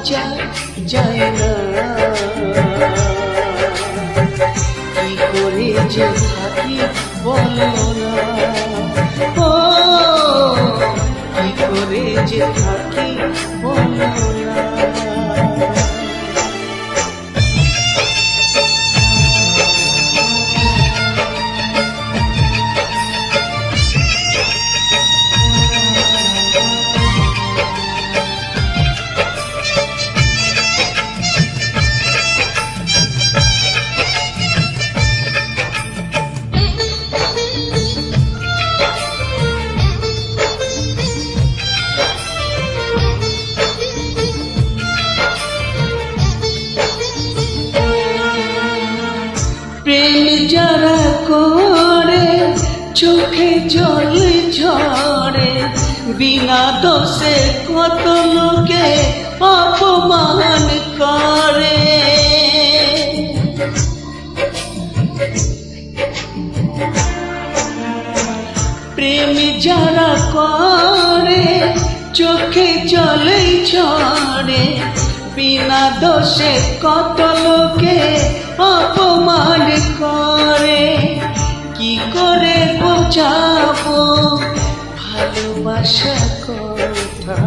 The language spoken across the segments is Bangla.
বাঁচা যায় না। কি করে যে থাকি বলো না, ও কি করে যে থাকি বলো না। প্রেম যারা করে চোখে জল ঝরে, বিনা দোষে কত লোকে অপমান করে। প্রেম যারা করে চোখে জল ঝরে, বিনা দোষে কত লোকে অপমান করে। কি করে বোঝাবো ভালোবাসা কথা,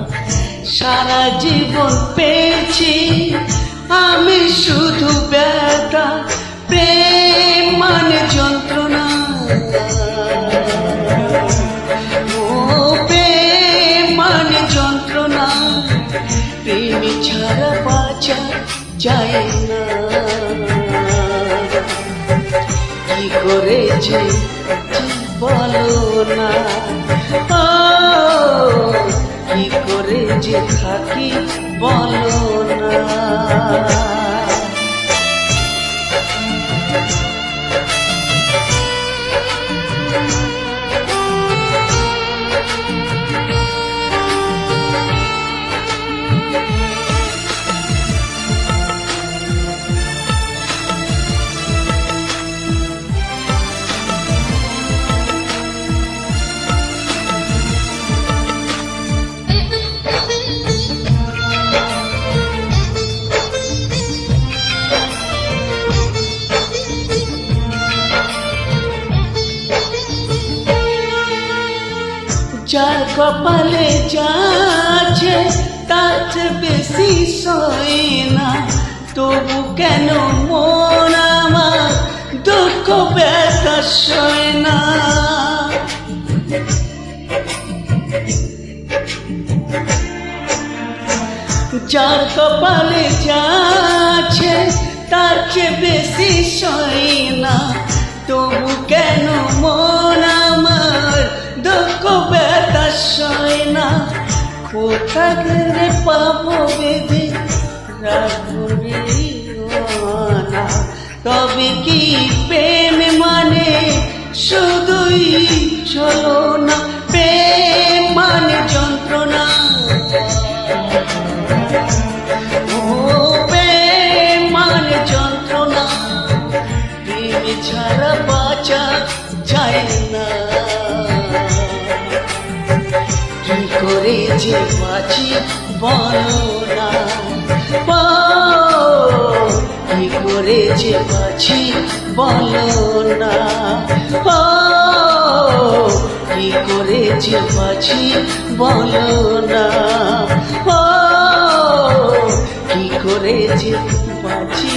সারা জীবন পেয়েছি আমি শুধু ব্যথা। প্রেম মানে যন্ত্রণা, ও প্রেম মানে যন্ত্রণা। প্রেম ছাড়া বাঁচা যায় না। কি করে যে বলো না, ও কি করে যে থাকি বলো না। যার কপালে যাচ্ছে তার চেয়ে বেশি সয় না, তবু কেন মন আমার দুঃখ ব্যথা সয় না। যার কপালে যাচ্ছে তার চেয়ে বেশি সয় না, তবু কেন মন আমার দুঃখ ব্যথা সয় না। কোথা গেলে পাবো বেঁধে রাখবো না, তবে কি প্রেম মানে শুধুই চলো না। প্রেম মানে যন্ত্রণা, ও প্রেম মানে যন্ত্রণা। প্রেম ছাড়া বাঁচা যায় না। কি করে যে বাঁচি বলো না, কি করে যে বাঁচি বলো না, কি করে যে বাঁচি বলো না, কি করে যে বাঁচি।